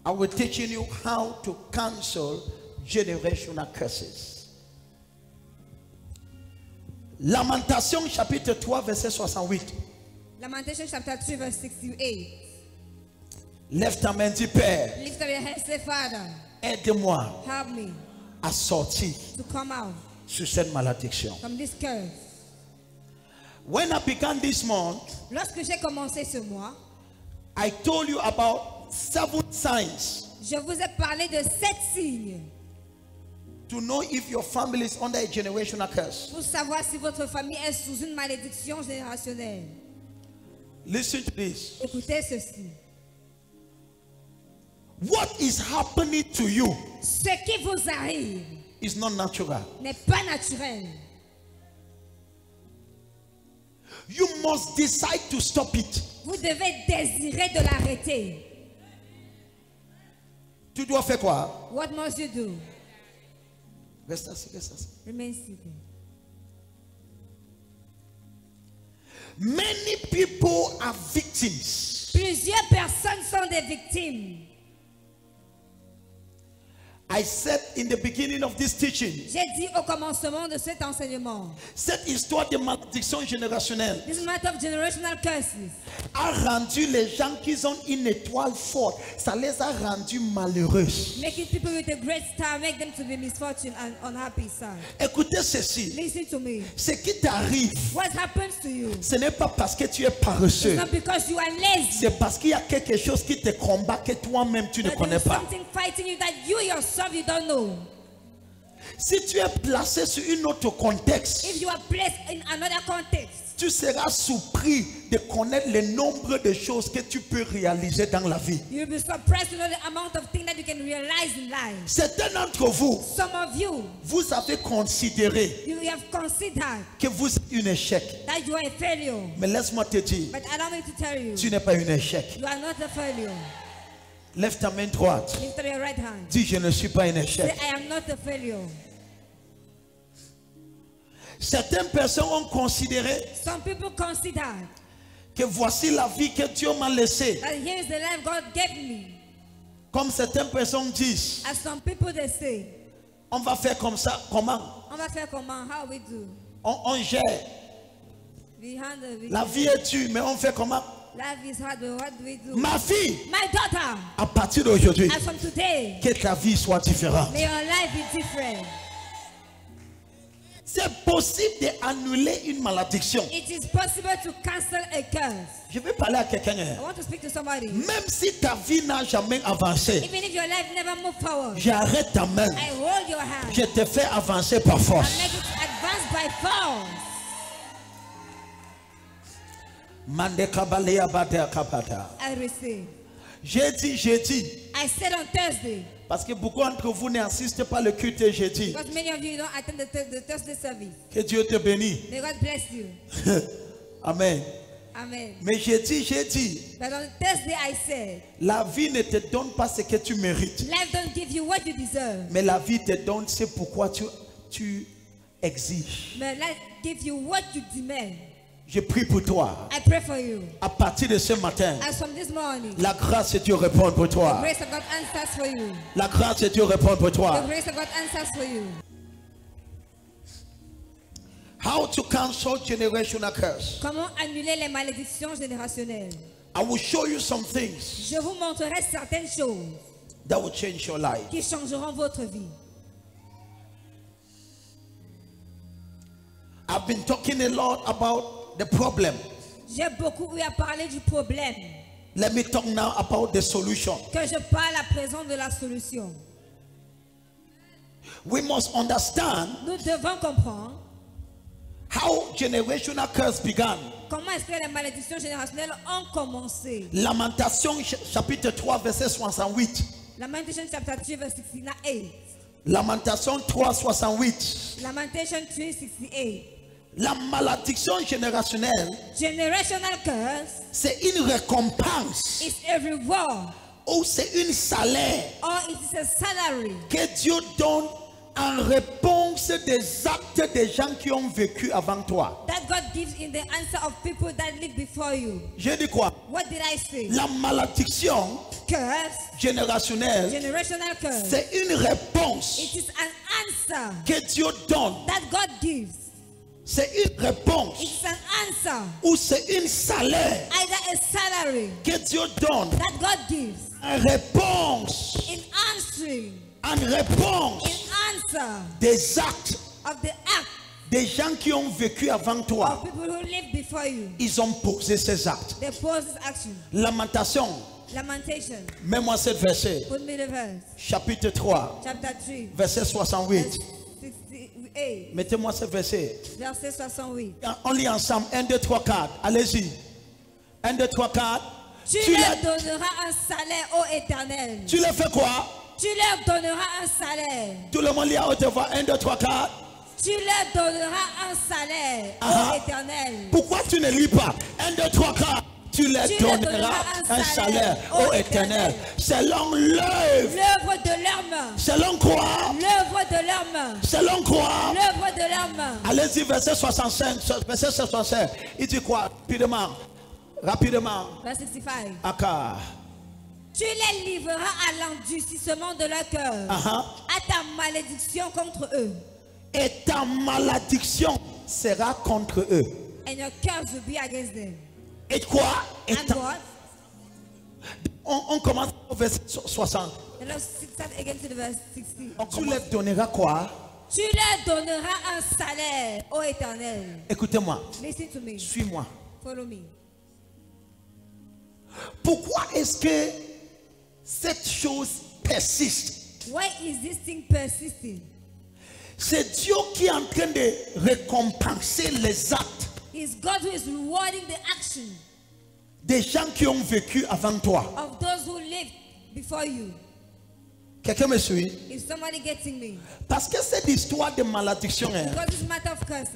I will teaching you how to cancel generational curses. Lamentation chapitre 3 verset 68. Lamentation chapter 3 verse 68. Lève ta main, dis Père, Lift up your hands, say, Father, aide-moi help me à sortir to come out sur cette malédiction. from this curse. When I began this month, Lorsque j'ai commencé ce mois, I told you about 7 signs je vous ai parlé de 7 signes to know if your family is under a generational curse. pour savoir si votre famille est sous une malédiction générationnelle. Listen to this. Écoutez ceci. What is happening to you Ce qui vous arrive is not natural. n'est pas naturel. You must decide to stop it. Vous devez désirer de l'arrêter. Tu dois faire quoi? What must you do? Reste assis, reste assis. Remain seated. Many people are victims. Plusieurs personnes sont des victimes. I said in the beginning of this teaching, J'ai dit au commencement de cet enseignement, cette histoire de malédiction générationnelle this matter of generational curses a rendu les gens qui ont une étoile forte, ça les a rendus malheureux. making people with a great star make them to be misfortune and unhappy side. Écoutez ceci, Listen to me. ce qui t'arrive, What happens to you? ce n'est pas parce que tu es It's paresseux, not because you are lazy, c'est parce qu'il y a quelque chose qui te combat que toi-même tu ne but there connais is pas. something fighting you that you yourself you don't know. Si tu es placé sur un autre contexte, If you are placed in another context, tu seras surpris de connaître le nombre de choses que tu peux réaliser dans la vie. you'll be surprised to know the amount of things that you can realize in life. Certains d'entre vous, Some of you, vous avez considéré you have considered que vous êtes un échec. that you are a failure. Mais laisse-moi te dire, But allow me to tell you, tu n'es pas un échec. you are not a failure. Lève ta main droite. Lift up your right hand. Dis, je ne suis pas un Say, échec. I am not a failure. Certaines personnes ont considéré Some people consider que voici la vie que Dieu m'a laissée. that here is the life God gave me. Comme certaines personnes disent, As some people they say, on va faire comme ça. Comment? on va faire comment? How we do? On gère. We handle it. La vie est dure, mais on fait comment? Life is hard, but what do we do? Ma fille, My daughter, à partir d'aujourd'hui, as from today, que ta vie soit différente. may your life be different. C'est possible d'annuler une malédiction. It is possible to cancel a curse. Je vais parler à quelqu'un. I want to speak to somebody. Même si ta vie n'a jamais avancé, Even if your life never moved forward, j'arrête ta main. I hold your hand Je te fais avancer par and force. make it advance by force. Mande kabalea bate kapata. I receive. Jeudi, I said on Thursday, parce que beaucoup d'entre vous n'assistent pas le culte jeudi. because many of you don't attend the Thursday service. Que Dieu te bénisse. May God bless you. Amen. Amen. Mais jeudi, But on Thursday I said, la vie ne te donne pas ce que tu mérites. life don't give you what you deserve. Mais la vie te donne ce pourquoi tu exiges. But life gives you what you demand. Je prie pour toi. I pray for you. À partir de ce matin, As from this morning, la grâce de Dieu répond pour the toi. grace of God answers for you. La grâce de Dieu répond pour The toi. grace of God answers for you. How to cancel generational curse. Comment annuler les malédictions générationnelles? I will show you some things Je vous montrerai certaines choses that will change your life. qui changeront votre vie. I've been talking a lot about the problem. J'ai beaucoup eu à parler du problème. Let me talk now about the solution. Que je parle à présent de la solution. We must understand Nous devons comprendre how generational curse began. comment est-ce que les malédictions générationnelles ont commencé. Lamentation chapitre 3 verset 68. Lamentation chapter 3 verse 68. Lamentation 3 68. Lamentation 3:68. La malédiction générationnelle, Generational curse c'est une récompense is a reward ou c'est une salaire or it is a salary que Dieu donne en réponse des actes des gens qui ont vécu avant toi. that God gives in the answer of people that live before you. J'ai dit quoi? What did I say? La malédiction Curse, générationnelle, generational curse. c'est une réponse It is an answer que Dieu donne. that God gives. C'est une réponse It is an answer, ou c'est une salaire either a salary que Dieu donne that God gives. en réponse, In answering, en in réponse answer des actes of the act des gens qui ont vécu avant of toi. people who live before you. Ils ont posé ces actes. They pose this action. Lamentation, Lamentation. mets-moi ce verset, Put me the verse. chapitre 3, Chapter 3, verset 68. verse 68. Mettez-moi ce verset. Verset 68. On lit ensemble. 1, 2, 3, 4. Allez-y. 1, 2, 3, 4. Tu leur donneras un salaire, ô Éternel. Tu le fais quoi? Tu leur donneras un salaire. Tout le monde lit à haute voix. 1, 2, 3, 4. Tu leur donneras un salaire, Ah. ô Éternel. Pourquoi tu ne lis pas? 1, 2, 3, 4. Tu leur Tu leur donneras un salaire, ô Éternel, selon l'œuvre. L'œuvre de leurs mains. Selon quoi? L'œuvre de leurs mains. Selon quoi? L'œuvre de leurs mains. Allez-y, verset 65. Verset 65. Il dit quoi? Rapidement. Rapidement. Verse 65. Aka. Tu les livreras à l'endurcissement de leur cœur, Aha. à ta malédiction contre eux. Et ta malédiction sera contre eux. And your curse will be against them. Et quoi? Et And ta- what? on commence au verset 60. And let's start again to the verse 60. Tu leur donneras quoi? Tu leur donneras un salaire, ô Éternel. Écoutez-moi. Listen to me. Suis-moi. Follow me. Pourquoi est-ce que cette chose persiste? Why is this thing persisting? C'est Dieu qui est en train de récompenser les actes It's God who is rewarding the action des gens qui ont vécu avant toi. of those who lived before you. Quelqu'un me suit? Is somebody getting me? Parce que cette histoire de malédiction, hein, Because this matter of curse,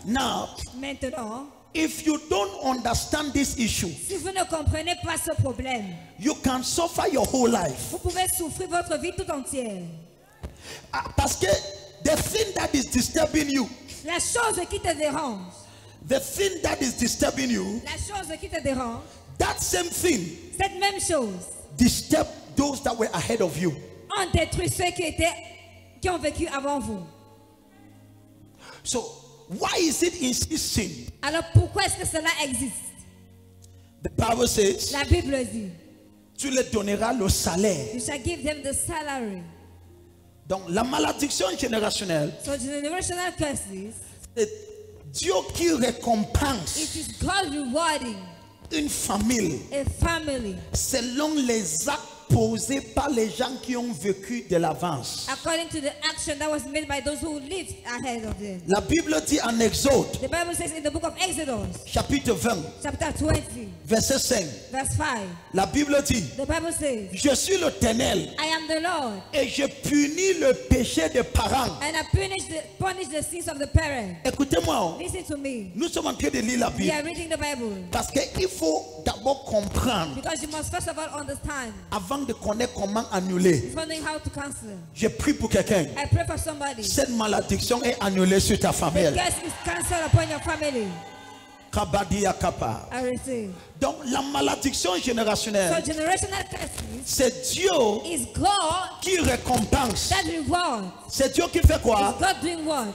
now, maintenant, if you don't understand this issue, si vous ne comprenez pas ce problème, you can suffer your whole life. vous pouvez souffrir votre vie tout entière. Parce que the thing that is disturbing you, La chose qui te dérange, the thing that is disturbing you, la chose qui te dérange, that same thing cette même chose disturbed those that were ahead of you. ont détruit ceux qui ont vécu avant vous. So, why is it insisting? Alors pourquoi est-ce que cela existe? The Bible says, La Bible dit, tu leur donneras le salaire. you shall give them the salary. Donc, la malédiction générationnelle, So generational curses, c'est Dieu qui récompense it is God rewarding une famille a family selon les actes posés par les gens qui ont vécu de l'avance. according to the action that was made by those who lived ahead of them. La Bible dit en Exode, The Bible says in the book of Exodus, chapitre 20, chapter 20, verset 5, verse 5, la Bible dit, the Bible says, je suis l'Éternel I am the Lord, et je punis le péché des parents. and I punish the sins of the parents. Écoutez-moi, Listen to me. nous sommes en train de lire la We Bible are reading the Bible parce qu'il faut d'abord comprendre because you must first of all understand avant de connaître comment annuler. before knowing how to cancel. Je prie pour quelqu'un. I pray for somebody. Cette malédiction est annulée sur ta The famille. curse is cancelled upon your family. Kabadia kapa. I receive. Donc la malédiction So générationnelle, generational curses c'est Dieu is God qui récompense. that reward. C'est Dieu qui fait Is quoi? God doing what?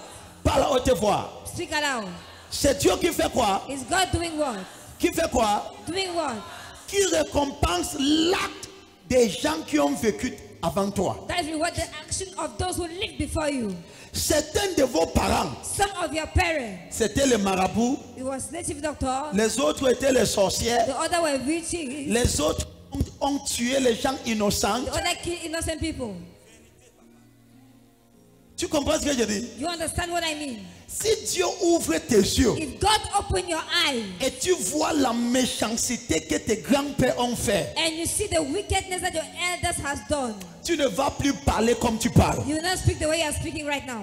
Par la haute voix. Speak aloud. C'est Dieu qui fait quoi? Is God doing what? Qui fait quoi? Doing what? Qui récompense l'acte des gens qui ont vécu avant toi. That is reward the action of those who lived before you. Certains de vos parents, Some of your parents, c'était les marabouts, it was native doctor. les autres étaient les sorcières, The other were witches. les autres ont tué les gens innocents. The other killed innocent people. Tu comprends ce que je dis? You understand what I mean? Si Dieu ouvre tes yeux If God open your eyes et tu vois la méchanceté que tes grands-pères ont fait, and you see the wickedness that your elders has done, tu ne vas plus parler comme tu parles. you will not speak the way you are speaking right now.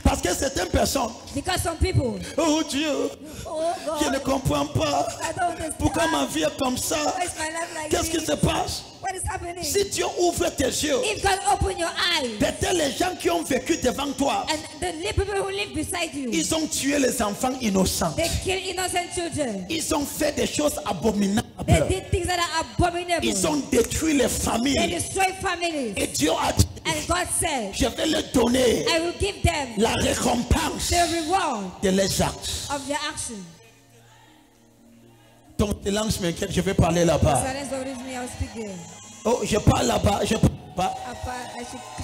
Parce que certaines personnes, Because some people, oh Dieu, oh je ne God, comprends pas. I don't understand. Pourquoi ma vie est comme ça? Why is my life like Qu'est-ce qui this? se passe? What is happening? Si Dieu ouvre tes yeux, If God open your eyes, peut-être les gens qui ont vécu devant toi, and the people who live beside you, ils ont tué les enfants innocents. they kill innocent children. Ils ont fait des choses abominables. They did things that are abominable. Ils ont détruit les They familles. destroy families. Et Dieu a dit, And God said, je vais leur donner I will give them la récompense the reward de leurs actes. of their action. Ton silence m'inquiète, je vais parler là-bas. Silence worries me, I'll speak there. Oh, je parle là-bas, je parle là-bas.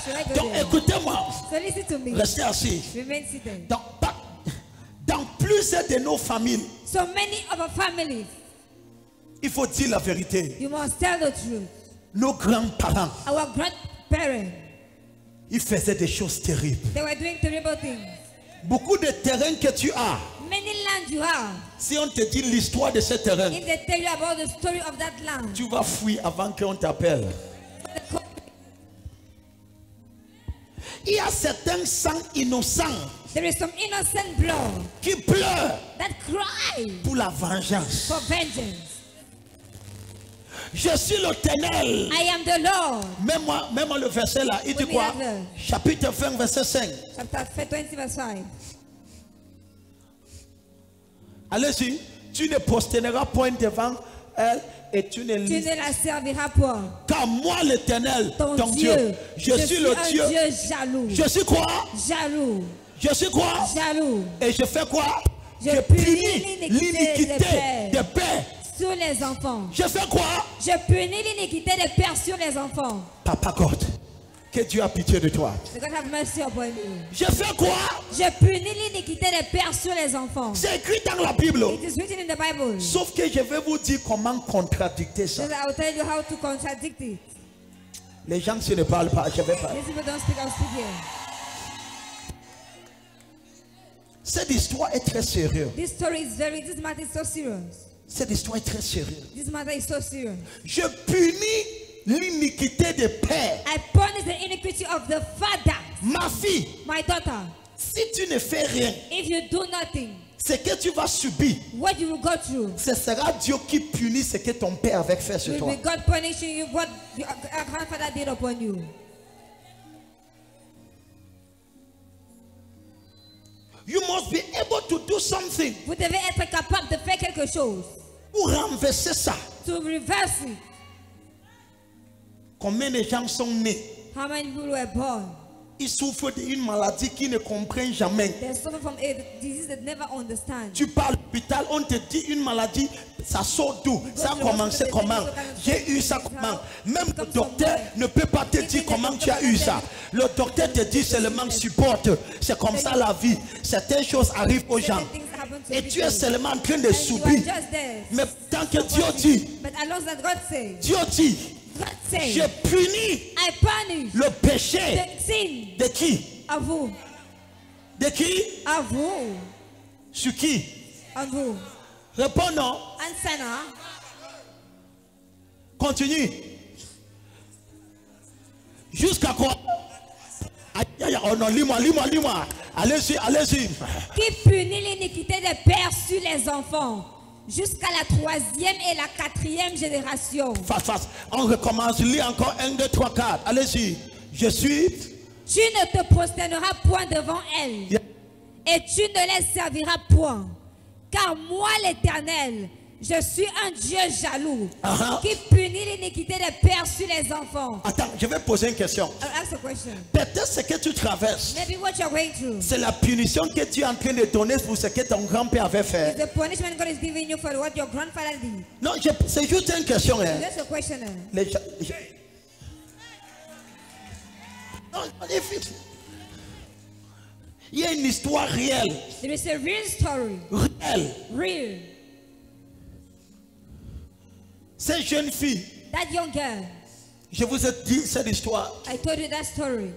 Should I go Donc there? écoutez-moi, So listen to me. restez assis. Remain seated. Dans plusieurs de nos familles, So many of our families, il faut dire la vérité. you must tell the truth. Nos grands-parents, Our grandparents, ils faisaient des choses terribles. they were doing terrible things. Beaucoup de terrains que tu as, Many lands you have, si on te dit l'histoire de ce terrain, if they tell you about the story of that land, tu vas fuir avant qu'on t'appelle. Il y a certains sangs innocents there is some innocent blood qui pleurent that cry pour la vengeance. for vengeance. Je suis l'Éternel. I am the Lord. Même le verset là, il dit Oui, quoi? oui, là. Chapitre 20, verset 5. Chapter 20, verse 5. Allez-y, tu ne prosterneras point devant elle et tu ne Tu ne la serviras point. car moi l'Éternel, Ton ton Dieu, je suis le un Dieu. Dieu jaloux. Je suis quoi? Jaloux. Je suis quoi? Jaloux. Et je fais quoi? Je punis l'iniquité des pères. sur les enfants. Je fais quoi? Je punis l'iniquité des pères sur les enfants. Papa God, que Dieu a pitié de toi. May God have mercy upon you. Je fais quoi? Je punis l'iniquité des pères sur les enfants. C'est écrit dans la Bible. It is written in the Bible. Sauf que je vais vous dire comment contradicter ça. So I will tell you how to contradict it. Les gens qui ne parlent pas, je vais parler. These people don't speak, I'll speak here. Cette histoire est très sérieuse. This matter is so serious. Cette histoire est très sérieuse. This matter is so serious. Je punis l'iniquité des pères. I punish the iniquity of the father. Ma fille, My daughter, si tu ne fais rien, if you do nothing, ce que tu vas subir, what you will go through ce sera Dieu qui punit ce que ton père avait fait sur will toi. be God punishing you what your grandfather did upon you. You must be able to do something Vous devez être capable de faire quelque chose. pour renverser ça. To reverse it. Combien de gens sont nés? How many people were born? Ils souffrent d'une maladie qu'ils ne comprennent jamais. They suffer from a disease that never understand. Tu pars à l'hôpital, on te dit une maladie, ça sort d'où? Ça a commencé comment? J'ai eu ça comment? Même le docteur ne peut pas te dire comment tu as eu ça. Le docteur te dit seulement supporte. C'est comme ça la vie. Certaines choses arrivent aux gens. Et tu es seulement en train de subir. Mais tant que Dieu dit, But as long as God says, Dieu dit, God says, je punis I punish le péché the sin de qui? of who? De qui? Of who? Sur qui? Of who? Réponds non. Answer now. Continue. Jusqu'à quoi? Aïe, aïe, oh non, lis-moi. Allez-y. Qui punit l'iniquité des pères sur les enfants jusqu'à la 3e et la 4e génération. Face. On recommence. Lis encore 1, 2, 3, 4. Allez-y. Je suis. Tu ne te prosterneras point devant elles, Yeah. et tu ne les serviras point. Car moi, l'Éternel, je suis un Dieu jaloux, qui punit l'iniquité des pères sur les enfants. Attends, je vais poser une question. I'll ask a question. Peut-être ce que tu traverses, Maybe what you're going through c'est la punition que tu es en train de donner pour ce que ton grand-père avait is fait. the punishment God is giving you for what your grandfather did. Non, c'est juste une question. Hein. That's a question. Les gens- Non, il y a une histoire réelle. There is a real story. Réelle. Real. Cette jeune fille, That young girl, je vous ai dit cette histoire. I told you that story.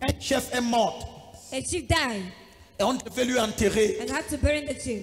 Un chef est mort A chief died et on devait lui enterrer. and had to bury the chief.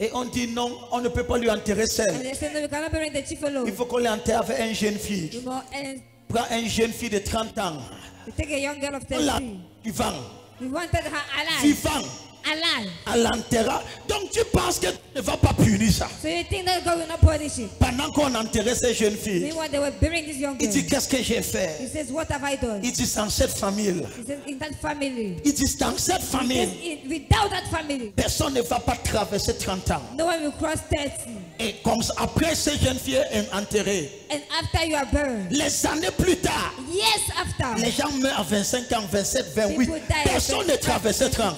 Et on dit non, on ne peut pas lui enterrer And seul. they said, no, we cannot bury the chief alone. Il faut qu'on l'enterre avec une jeune fille. You know, and Prends une jeune fille de 30 ans. we take a young girl of On la 30. vivant. We wanted her alive. vivant, Alive. à l'enterrement. Donc tu penses que tu ne vas pas punir ça. So you think that God will not punish it? Pendant qu'on enterrait ces jeunes filles, Meanwhile, they were burying this young il girl. dit qu'est-ce que j'ai fait? He says, what have I done? Il dit dans cette famille. He says, in that family. Il dit dans cette He famille, says, without that family, personne ne va pas traverser 30 ans. no one will cross 30. Et comme ça, après ces jeunes filles enterrées, And after you are burned, les années plus tard, years after, les gens meurent à 25 ans, 27, 28. people die at Personne ne traversait 30.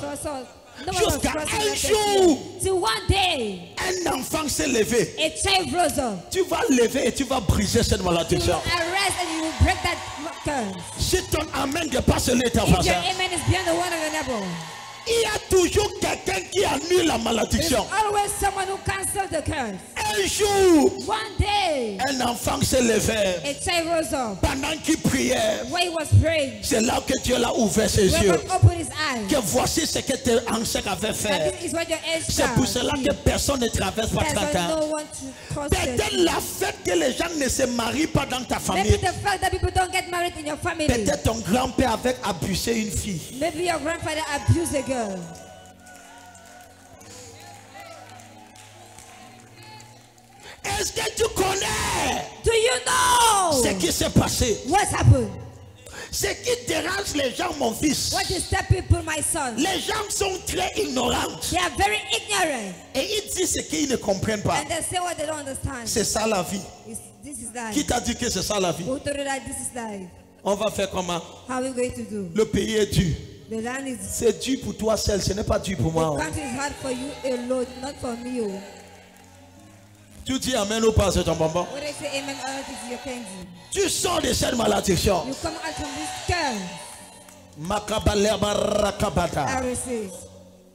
No one was Jusqu'à crossing un that jour, 30. Till one day, un enfant s'est levé. a child rose up. Tu vas lever et tu vas briser cette You malédiction. will arrest and you will break that curse. Si ton amen dépasse l'état If your voisin, amen is beyond the one of your neighbor, il y a toujours quelqu'un qui annule la there's malédiction. always someone who cancels the curse. Un jour, One day, un enfant s'est levé. a child rose up. Pendant qu'il priait, While he was praying, c'est là que Dieu l'a ouvert ses when yeux. God opened his eyes, Que voici ce que tes ancêtres avaient that fait. this is what your C'est pour ancestors cela did. que personne ne traverse pas That's 30 why ans. no one to cross Peut-être 30. la fête que les gens ne se marient pas dans ta Maybe famille. the fact that people don't get married in your family. Peut-être ton grand-père avait abusé une fille. Maybe your grandfather abused a girl. Est-ce que tu connais Do you know ce qui s'est passé? what's happened? Ce qui dérange les gens, mon fils. What disturb people, my son? Les gens sont très ignorants. They are very ignorant. Et ils disent ce qu'ils ne comprennent pas. And they say what they don't understand. C'est ça la vie. This is Qui life. t'a dit que c'est ça la vie? Who told you that this is life? On va faire comment? How are we going to do? Le pays est dur. The land is, C'est dur pour toi seul, ce n'est pas dur pour moi. the country is hard for you alone, not for me. Oh. Tu dis amen ou pas, c'est ton bonbon? When they say amen, all it is your cleansing. Tu sors de cette malédiction. You come out from this curse. Makabalea barakabata. I will say.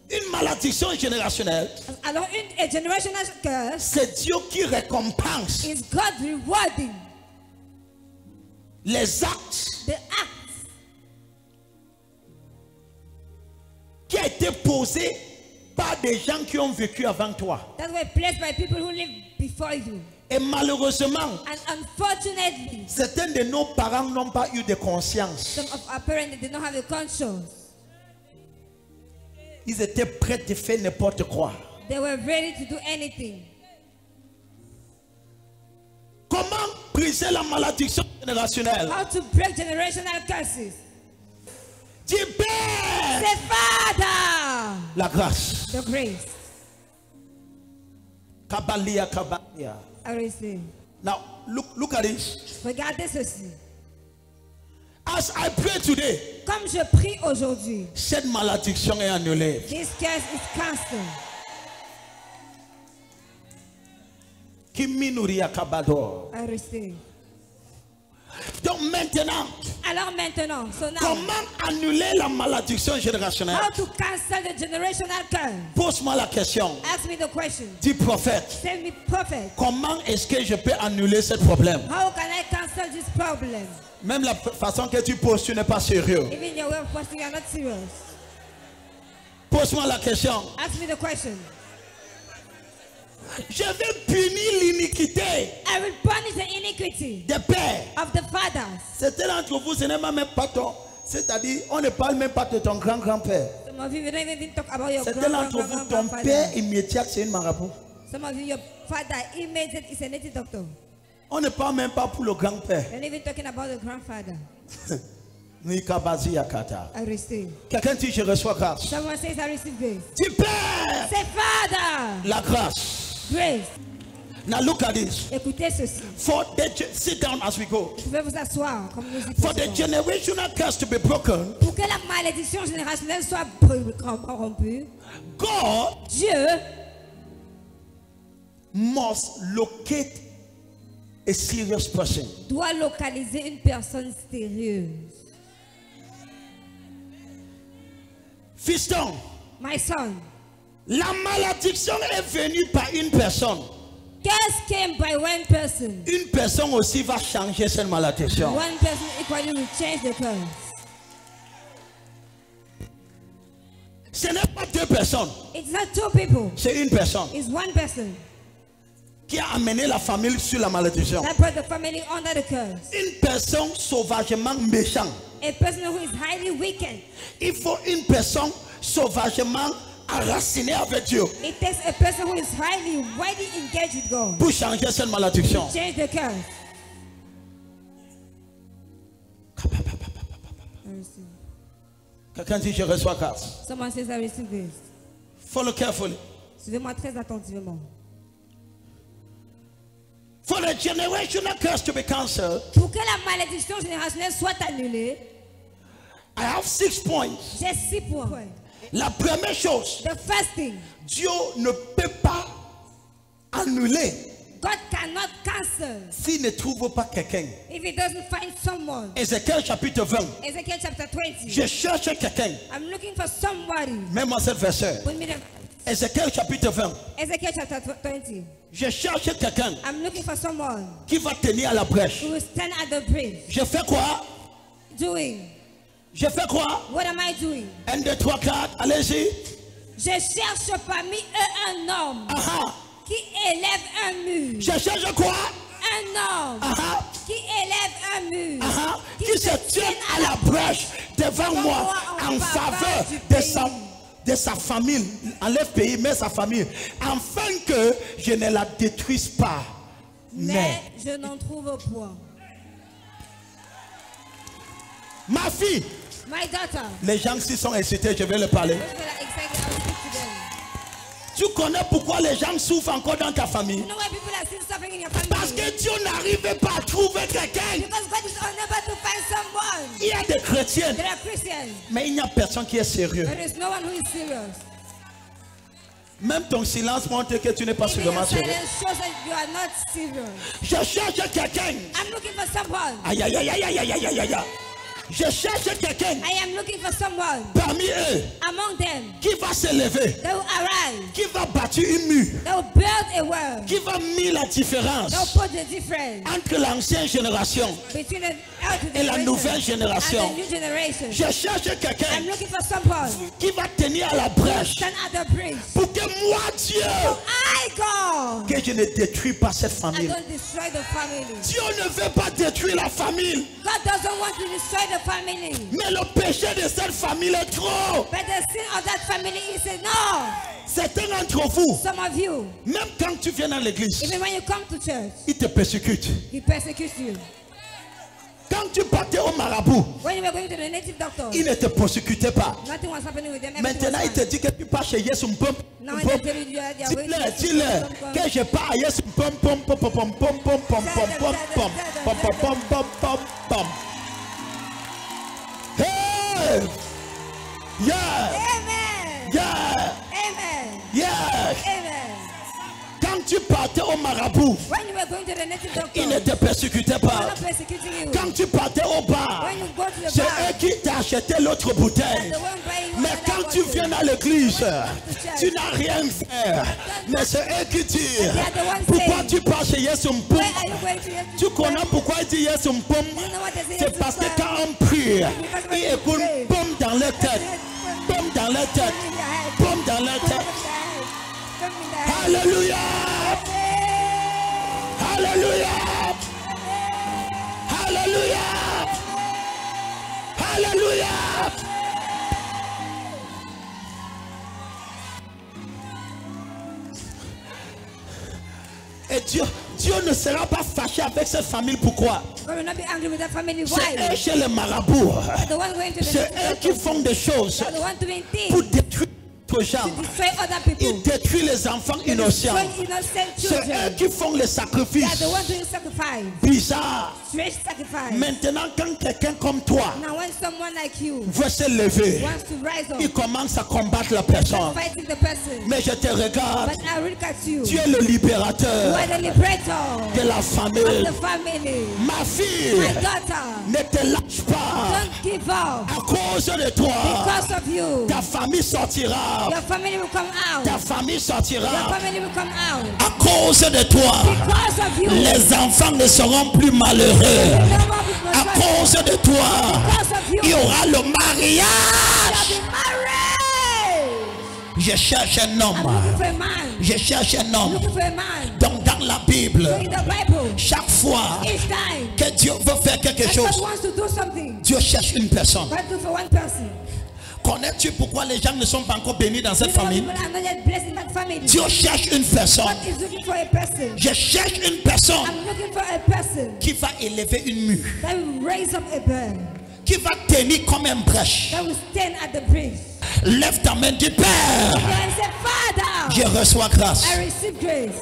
Une malédiction générationnelle, Alors, a generational curse c'est Dieu qui récompense is God rewarding les actes the acts qui ont été posés par des gens qui ont vécu avant toi. that were placed by people who lived before you. Et malheureusement, And unfortunately, certains de nos parents n'ont pas eu de conscience. some of our parents did not have a conscience. Ils étaient prêts de faire n'importe quoi. They were ready to do anything. Comment briser la malédiction générationnelle? How to break generational curses. Dis Père, Say, Father, la grâce. the grace. Kabalia, kabalia. I will say. Now look at this. Regardez ceci. As I pray today, Comme je prie aujourd'hui, cette malédiction est annulée. this curse is cancelled. Kiminuria kabador. I receive. Donc maintenant, Alors maintenant, so now, comment annuler la malédiction générationnelle? how to cancel the generational curse? Pose-moi la question. Ask me the question. Dis prophète, Tell me, prophet, comment est-ce que je peux annuler ce problème? how can I cancel this problem? Même la façon que tu poses, tu n'es pas sérieux. Even your way of posting, you are not serious. Pose-moi la question. Ask me the question. Je vais punir l'iniquité I will punish the iniquity des pères. of the fathers. Certains d'entre vous, ce n'est même pas ton. C'est-à-dire, on ne parle même pas de ton grand-grand-père. Some of you, we don't even talk about your Certains d'entre vous, ton grandfather. père immédiat, c'est une marabout. Some of you, your father, immediate is a native doctor. On ne parle même pas pour le grand-père. You're not even talking about the grandfather. Nikabazi yakata. I receive. Quelqu'un dit, je reçois grâce. Someone says, I receive grace. Dis Père, Say, Father, la grâce. grace. Now look at this. Écoutez ceci. Sit down as we go. Vous pouvez vous asseoir comme nous y For the faisons. generational curse to be broken, Pour que la malédiction générationnelle soit rompue, God Dieu must locate a serious person. doit localiser une personne sérieuse. Fiston, My son, la malédiction est venue par une personne. curse came by one person. Une personne aussi va changer cette malédiction. One person equally will change the curse. Ce n'est pas deux personnes, It's not two people. c'est une personne. It's one person qui a amené la famille sur la malédiction. That brought the family under the curse. Une personne sauvagement méchante. A person who is highly wicked. Il faut une personne sauvagement enracinée avec Dieu It takes a person who is highly, widely engaged with God pour changer cette malédiction. to change the curse. I receive. Quelqu'un dit je reçois grâce. Someone says I receive this. Follow carefully. Suivez-moi très attentivement. For the generational curse to be cancelled, Pour que la malédiction générationnelle soit annulée, I have 6 points. j'ai 6 points. La première chose, The first thing, Dieu ne peut pas annuler God cannot cancel s'il ne trouve pas quelqu'un. if he doesn't find someone. Ézéchiel chapitre 20. Ezekiel chapter 20. Je cherche quelqu'un. I'm looking for somebody. Mets-moi cette verset. Put me the Ézéchiel chapitre 20. Ezekiel chapter 20. Je cherche quelqu'un I'm looking for someone qui va tenir à la brèche. who will stand at the bridge. Je fais quoi? Doing. Je fais quoi? What am I doing? 1, 2, 3, 4. Allez-y. Je cherche parmi eux un homme Aha. qui élève un mur. Je cherche quoi? Un homme Aha. qui élève un mur. Aha. Qui se tient à la brèche devant moi en faveur de sa famille. Enlève pays, mais sa famille. Afin que je ne la détruise pas. Mais je n'en trouve point. Ma fille, My daughter. les gens qui sont excités, je vais leur parler. Those people are excited, I will speak to them. Tu connais pourquoi les gens souffrent encore dans ta famille? You know why people are still suffering in your family? Parce que Dieu n'arrive pas à trouver quelqu'un. Because God is unable to find someone. Il y a des chrétiens, There are Christians, mais il n'y a personne qui est sérieux. but there is no one who is serious. Même ton silence montre que tu n'es pas Even your seulement sérieux. silence shows that you are not serious. Je cherche quelqu'un. I'm looking for someone. Aïe, aïe, aïe, aïe, aïe, aïe, aïe, aïe. Je cherche quelqu'un I am looking for someone parmi eux among them qui va se lever, that will arise, qui va bâtir une mur, that will build a wall, qui va mettre la différence that will put the difference entre l'ancienne génération between the elder et la nouvelle generation génération. and the new generation. Je cherche I'm quelqu'un looking for someone qui va tenir à la brèche stand at the bridge. pour que moi, Dieu, I go. que je ne détruis pas cette I famille. don't destroy the family. Dieu ne veut pas détruire la famille, God doesn't want to destroy the family. mais le péché de cette famille est trop. But the sin of that family is no. Certains d'entre vous, Some of you, même quand tu viens dans l'église, even when you come to church, ils te persécutent. he persecutes you. Quand tu partais au marabout, When you were going to the native doctor, ils ne te persécutaient pas. nothing was happening with them. Everything Maintenant, was il te fine. dit que tu pars chez Yesu Mpom. Now when they tell you they are going to Dis-le que je pars à Yesu Mpom, pom, pom, pom, pom, pom, pom, pom, pom, pom, pom, pom, pom, pom, pom, pom, pom. Hey! Yeah! Amen. Yeah! Amen. Yeah! Amen. Quand tu partais au marabout, When you were going to the native doctor, ils ne te persécutaient they were pas. not persecuting you. Quand tu partais au bar, When you go to the c'est bar, eux qui t'achetaient l'autre bouteille. the one buying one Mais another quand tu bottle. viens dans l'église, tu n'as rien fait. Mais c'est eux qui disent, pourquoi tu pars chez Yesu Mpom? Where are you going to get Tu connais pourquoi il dit Yesu Mpom? You know what they say? C'est parce que quand on prie, il écoute pomme dans la tête, pomme dans la tête, pomme dans la tête. Alléluia! Alléluia! Alléluia! Alléluia! Et Dieu ne sera pas fâché avec cette famille. Pourquoi? God will not be angry with that family. C'est Why? eux chez les marabouts. The one going to the C'est eux qui font des choses the one doing pour things détruire les gens. to destroy other people. Ils détruisent les enfants innocents. Destroy innocent C'est eux children. qui font les They are sacrifices the ones doing sacrifice. bizarres. Strange sacrifice. Maintenant, quand quelqu'un comme toi Now when someone like you veut se lever, wants to rise il up, commence à combattre la personne. fighting the person, Mais je te regarde, but I look at you. tu es le You libérateur are the liberator de la of famille. the family. Ma fille, My daughter, ne te lâche pas. don't give up. À cause de toi, Because of you, ta famille sortira. your family will come out. Ta famille Your sortira. family will come out. À cause de toi, Because of you, les enfants ne seront plus malheureux. no more people À cause de toi, Because of you, il y aura le shall mariage. be married. Je cherche un I'm homme. looking for a man. Je cherche un homme. Looking for a man. Donc dans la Bible, So in the Bible, chaque fois each time que Dieu veut faire quelque that God chose, wants to do something, Dieu cherche une personne. God do for one person. Connais-tu pourquoi les gens ne sont pas encore bénis dans cette You know, famille? people are not yet blessed in that family. Dieu cherche une personne. God is looking for a person. Je cherche une personne I'm looking for a person qui va élever une mur, that will raise up a bird, qui va tenir comme un brèche. that will stand at the bridge. Lève ta main, dis Père, And say, Father, je reçois grâce. I receive grace.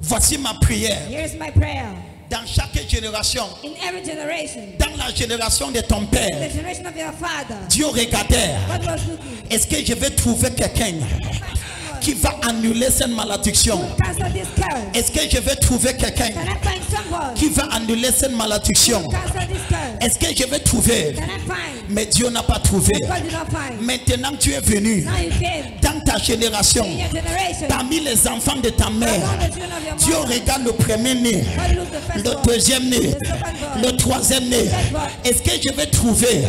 Voici ma prière. Here is my prayer. Dans chaque génération, In every generation, dans la génération de ton the père, generation of your father, Dieu regardait. God was looking. Est-ce que je vais trouver quelqu'un qui va annuler cette malédiction? Cancel this curse. Est-ce que je vais trouver quelqu'un Can I find someone? qui va annuler cette malédiction? Cancel this curse. Est-ce que je vais trouver? Can I find? Mais Dieu n'a pas trouvé. God did not find. Maintenant tu es venu Now you came. dans ta génération, In your generation, parmi les enfants de ta mère. among the children of your Dieu mother, regarde le premier-né, God looked the first le one, deuxième-né, the second born, le troisième-né. Est-ce que je vais trouver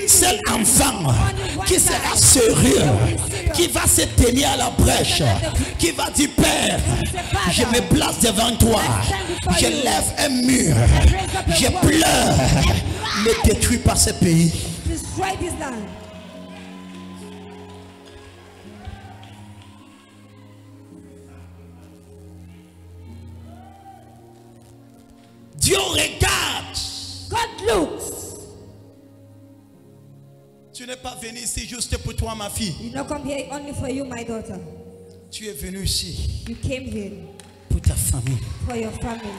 une seule enfant qui sera sérieux, qui va se tenir à la brèche, qui va dire Père, je me place devant toi, je lève un mur, je pleure, ne détruis pas ce pays. destroy this land. Dieu regarde. God looks. Tu n'es pas venu ici juste pour toi, ma fille. You don't come here only for you, my daughter. Tu es venu ici You came here pour ta famille. for your family.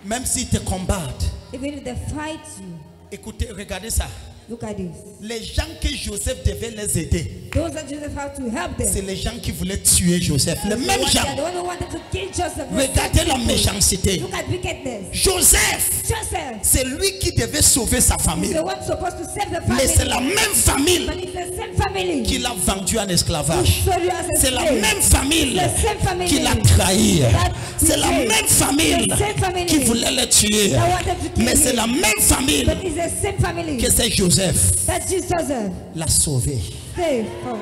Même s'ils te combattent, Even if they fight you, écoutez, regardez ça. look at this. Les gens que Joseph devait les aider, Those that Joseph had to help them. c'est les gens qui voulaient tuer Joseph. Les mêmes They are the gens. one who wanted to kill Joseph. Regardez la méchanceté. Look at wickedness. Joseph, Joseph c'est lui qui devait sauver sa is famille. the one supposed to save the Mais c'est la family. même famille But it's the same family qui l'a vendu en who esclavage. sold you as a C'est la slave. même famille The same family qui l'a trahi. that C'est la betrayed. même famille The same family qui voulait le tuer. that wanted to kill Mais c'est him. la même famille But it's the same family que c'est Joseph that Joseph l'a sauvé. saved from.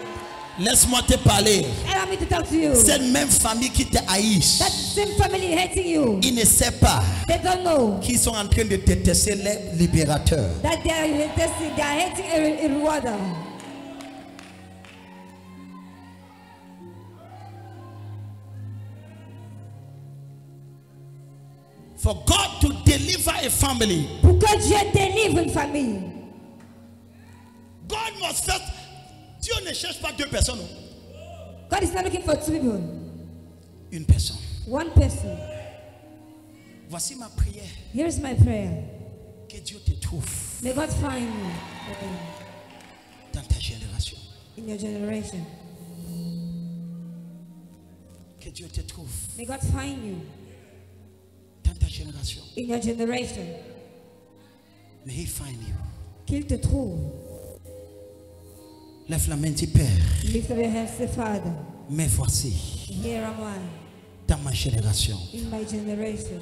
Laisse-moi te parler. Allow me to talk to you. Cette même famille qui te haïsse, That same family hating you. ils ne savent pas They don't know qu'ils sont en train de détester les libérateurs. that they are hating a rewarder. For God to deliver a family, Pour que Dieu délivre une famille. God must first. Dieu ne cherche pas deux personnes, God is not looking for two people. une personne. One person. Voici ma prière. Here's my prayer. Que Dieu te trouve May God find you dans ta génération. in your generation. Que Dieu te trouve May God find you dans ta génération. in your generation. May He find you. Qu'il te trouve. Lève la main, dis Père. Lift up your hands, say, Father, Mais voici here am I dans ma génération. in my generation.